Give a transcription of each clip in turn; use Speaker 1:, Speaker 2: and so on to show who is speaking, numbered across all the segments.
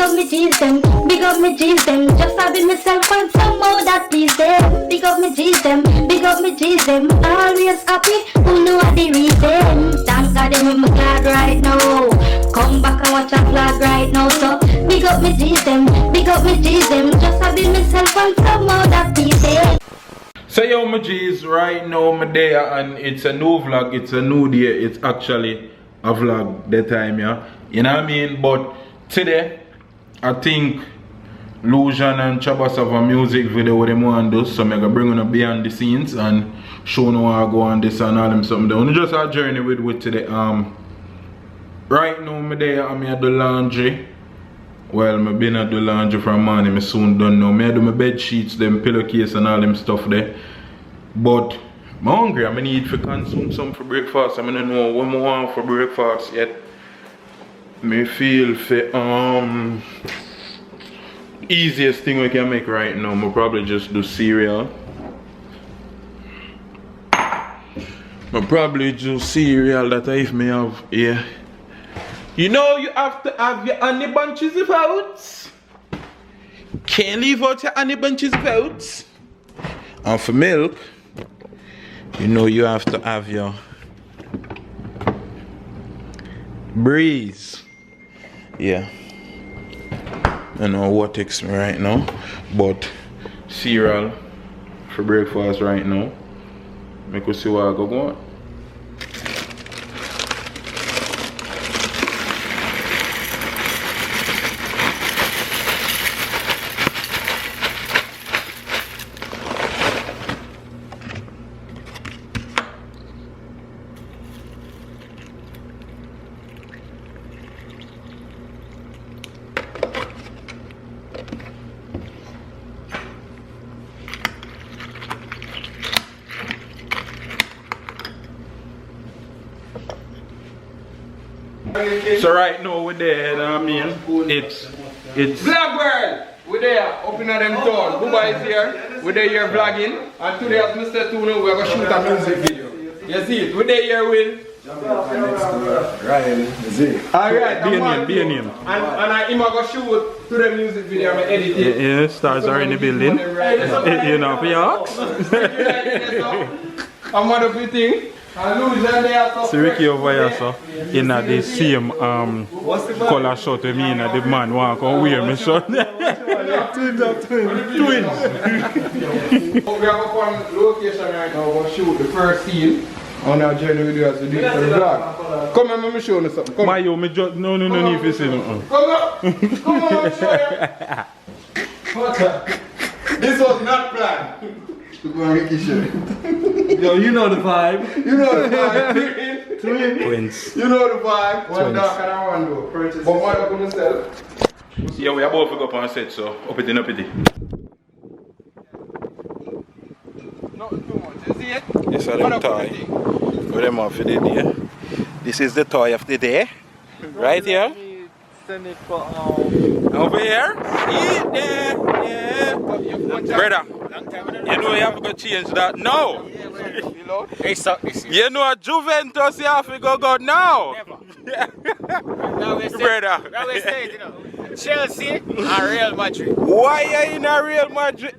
Speaker 1: up me G's them, big up me G's them. Just having myself and some more that please them. Big up me G's them, big up me G's them. Always happy, who know what the reason. Thank God them with my glad right now. Come back and watch a vlog right now. So big up me G's them, big up me G's them. Just having myself and some more that please them.
Speaker 2: So yo my G's, right now I'm there and it's a new vlog, it's a new day, it's actually a vlog that time, yeah. You know what I mean? But today, I think Lusion and Trabass have a music video with them want to do, so I'm gonna bring on a behind the scenes and show you how I go on this and all them something. Down. Just a journey with today. Right now I'm there, I'm at the laundry. Well, I've been at the laundry from morning, I soon done now. I do my bed sheets, them pillowcase and all them stuff there. But I'm hungry, I need to consume some for breakfast. I don't know what I want for breakfast yet. I feel for easiest thing we can make right now, I'll probably just do cereal. I'll probably do cereal that I may have here. You know you have to have your honey bunches of oats. Can't leave out your honey bunches of oats. And for milk, you know you have to have your breeze. Yeah. I don't know what takes me right now, but cereal for breakfast right now. Make us see what I go on. So right now we're there, I mean, it's
Speaker 3: Vlog world! We're there, up in them town. Buba is here, we're there here vlogging. And today as Mr. Tuno, we're gonna shoot a music video. You see it, we're there here with
Speaker 4: Ryan, is it?
Speaker 3: Alright,
Speaker 2: be a name.
Speaker 3: And I'm gonna shoot to the music video, I'm gonna edit it.
Speaker 2: Yeah, stars are in the building. You know, for your ox.
Speaker 3: I'm one of the things.
Speaker 2: So Ricky over here, so in the same color shirt with me, the man want to come wear my shirt.
Speaker 3: Twins. We have one location right now, we're going to shoot the first scene on our journey video as we do it for the vlog. Come on, let me show you something. Come on.
Speaker 2: No, need to say nothing.
Speaker 3: Come on, let me show you. This was not planned.
Speaker 4: Yo, you know the vibe.
Speaker 3: You know the vibe.
Speaker 2: Twins.
Speaker 3: You know the vibe. One dark and one door. But what are you going to sell?
Speaker 2: Yeah, we are both go up on set, so up it.
Speaker 3: Not too much. You see it?
Speaker 2: This is the toy. What am I for the day? This is the toy of the day. Right here.
Speaker 4: Send it for
Speaker 2: over here. Yeah. Brother. You know you have to go change that now. You know Juventus you have to go now. Brother.
Speaker 5: Chelsea and Real Madrid.
Speaker 2: Why are you in a Real Madrid?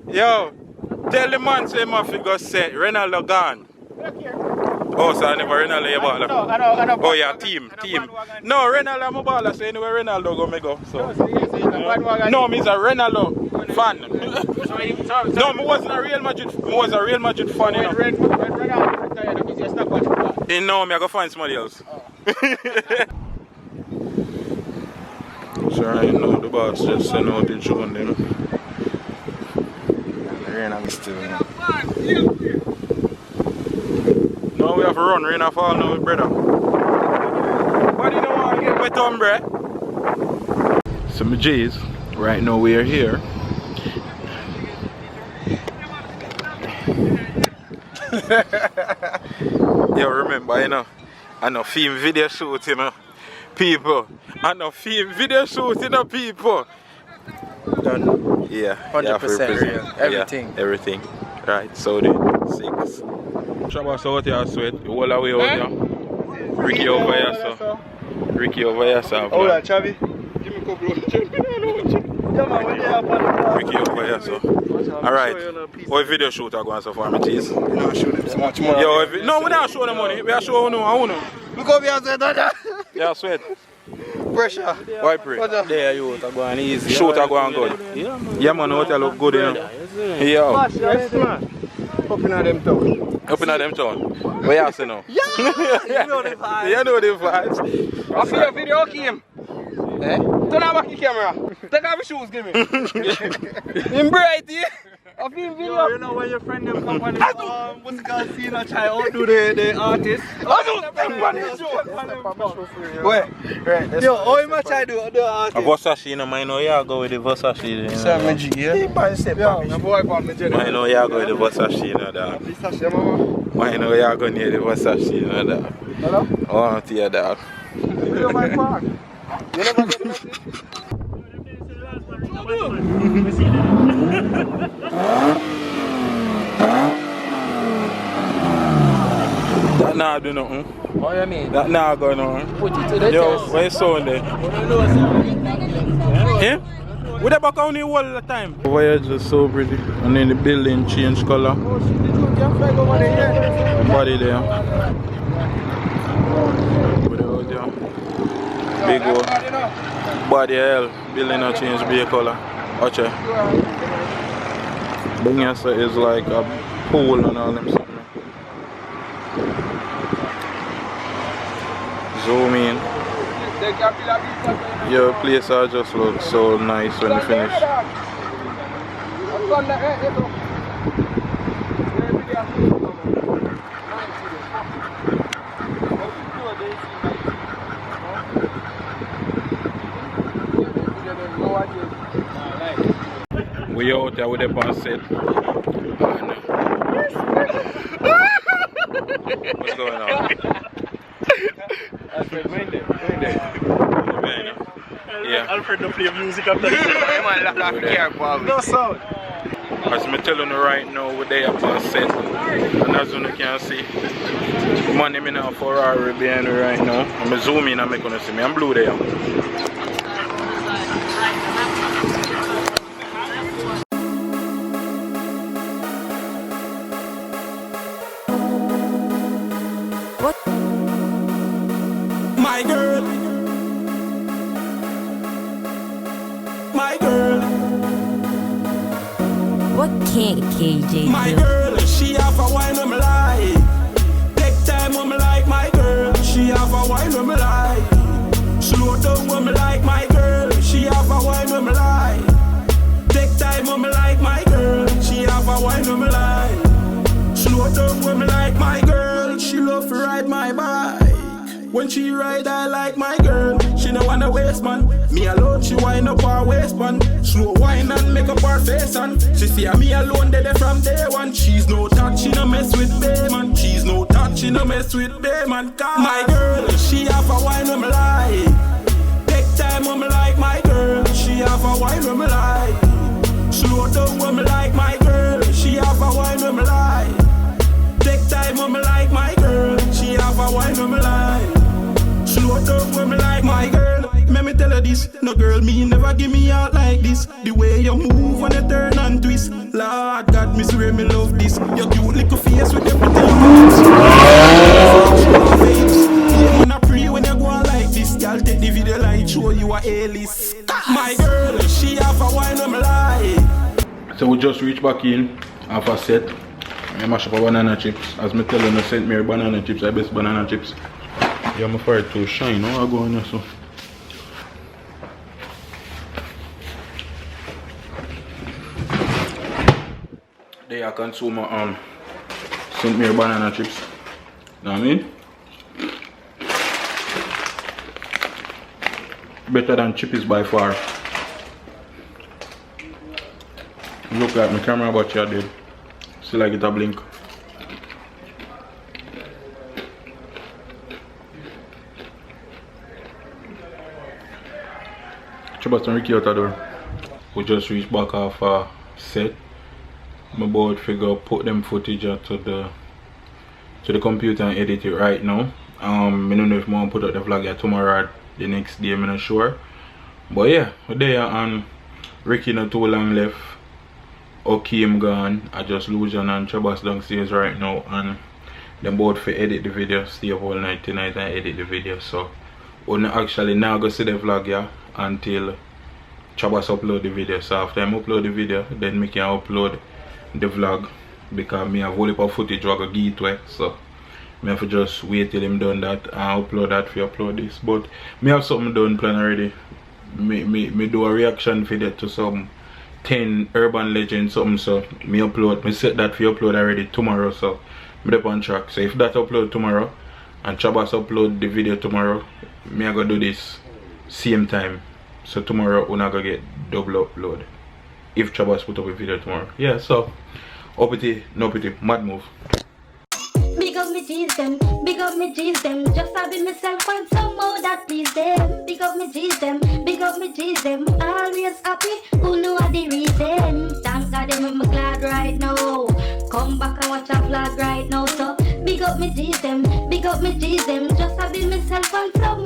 Speaker 2: Yo, tell the man say him have to go set Ronaldo gone. Oh, so I never Ronaldo you ball.
Speaker 5: I know.
Speaker 2: Oh yeah, team. No, Ronaldo I'm a baller, so anywhere Ronaldo go me go. So. No, me's a Ronaldo fan. No, I wasn't a Real Madrid. I was a Real Madrid fan. You know. No, me I go find somebody else. So right now the boss just sent out the drone them. No, we have to run, rain or fall now, brother. But you don't want to get wet on, bruh. So my J's, right now we are here. Yo, remember, you know, I know film video shoot, you know, people. I know film video shoot, you know, people.
Speaker 4: Done.
Speaker 2: Yeah,
Speaker 4: 100% real. Everything.
Speaker 2: Yeah, everything. Right, so the 6. Trabass out here, sweat. You all the way out here. Ricky over here, so. Ricky over here, so.
Speaker 4: Hold on, Chavi. Give me
Speaker 2: Ricky over here, so. Alright. What video shoot are going so far, my cheese?
Speaker 3: We don't show them so much money.
Speaker 2: Yo, no, we don't show the money. We are showing no, I want to.
Speaker 3: Look over here, that.
Speaker 2: Yeah, sweat.
Speaker 3: Pressure.
Speaker 2: Why pray?
Speaker 4: There you are going easy.
Speaker 2: Shoot are going good. Yeah, man, hotel look good, you know. Yeah.
Speaker 3: Yes, man. Up in them town.
Speaker 2: Up in them town. What you say now?
Speaker 3: Yeah! You know the vibes.
Speaker 2: You know the vibes.
Speaker 3: I see your video came. Eh? Turn on back the camera. Take off your shoes, give me. In bright, yeah? I feel video.
Speaker 4: You know when your friend them come on what's it called, scene and try outdo the artist?
Speaker 3: Wait. Right.
Speaker 4: Yo, how much I do the
Speaker 2: A
Speaker 4: artist?
Speaker 2: Versace, you know, I know you go with the Versace. You know.
Speaker 3: Sam G, yeah?
Speaker 4: Keep on step
Speaker 3: Yeah,
Speaker 4: on
Speaker 3: my boy bought me
Speaker 2: I know you go with the Versace, you know that.
Speaker 3: Yeah, mama.
Speaker 2: I know you go near the Versace, you know that.
Speaker 3: Hello?
Speaker 2: I want to hear that.
Speaker 3: Video my park. You never get nothing?
Speaker 2: That now do nothing.
Speaker 4: What you mean?
Speaker 2: That now go nothing.
Speaker 4: Put it to the
Speaker 2: Yo,
Speaker 4: test.
Speaker 2: where you sound there? Him? We the back on the wall all the time. Over here just so pretty. And then the building change color. Body there. Over there, out there. Big old body hell. Building a change be color. Watch it. Bring here is like a pool and all them something. Zoom in. Your place just looks so nice when you finish. We out there with the bus set. What's going on? Yeah.
Speaker 4: Alfred don't play music after this.
Speaker 3: No sound.
Speaker 2: As I'm telling you right now, we're there upon set. And as you can see, man, I'm in a Ferrari behind me right now. I'm zooming and I'm gonna see me. I'm blue there.
Speaker 6: My girl, my girl,
Speaker 7: What can't KJ
Speaker 6: my
Speaker 7: do?
Speaker 6: girl, she have a wine on me like. Take time on me like my girl, she have a wine on me like. Slow down on me like my girl, she have a wine on me like. Take time on me like my girl, she have a wine on me like. Slow down on me like my girl, she love to ride my bike. When she ride, I like my girl. She no wanna waste man. Me alone, she wind up her waistband. Slow wine and make up her face and she see me alone there from day one. She's no touch, she no mess with Bayman. She's no touch, she no mess with Bayman. My girl, she have a wine on me like. Take time on me like my girl. She have a wine on me like. Slow down on me like my girl. She have a wine on me like. Take time on me like my girl. She have a wine on me like. Slow down when me like my girl. Let me tell her this. No girl, me never give me out like this. The way you move when you turn and twist. Lord God, me swear me love this. Your cute little face with your pretty lips. Yeah, man, I pray when you go on like this. Y'all take the video like show you a A-list. My girl, she have a wine on me like.
Speaker 2: So we just reached back in after set. I mash up a banana chips. As me tell you, I sent me banana chips, the best banana chips. Yeah, I'm afraid to shine. How I go on there so? They are consumer sent me banana chips. Know what I mean? Better than chippies by far. Look like my camera but you did. Still like it a blink. Trabass and Ricky out the door. We just reached back off a set. I'm about to figure put them footage to the computer and edit it right now. I don't know if I want to put out the vlog yet tomorrow or the next day, I'm not sure. But yeah, we're there and Ricky not too long left. Okeem gone. I just Lusion and Trabass downstairs right now, and them both for edit the video, stay up all night tonight and edit the video. So we're actually now go see the vlog, yeah, until Trabass upload the video. So after I upload the video, then me can upload the vlog, because me have a whole heap of footage I go give it away. So me have to just wait till him done that and upload that for upload this. But me have something done plan already. Me do a reaction video to some 10 urban legends something, so me set that for upload already tomorrow. So me up on track. So if that upload tomorrow and Trabass upload the video tomorrow, me I go do this same time. So tomorrow we're not gonna get double upload if Trabass put up a video tomorrow. Yeah, so uppity, no pity, mad move.
Speaker 1: Big up me G's them, big up me G's them. Just having myself find some more that please them. Big up me G's them, big up me G's them. Always happy, who know the reason. Thank God them make me glad right now. Come back and watch a vlog right now. So big up me G's them, big up me G's them. Just having myself find some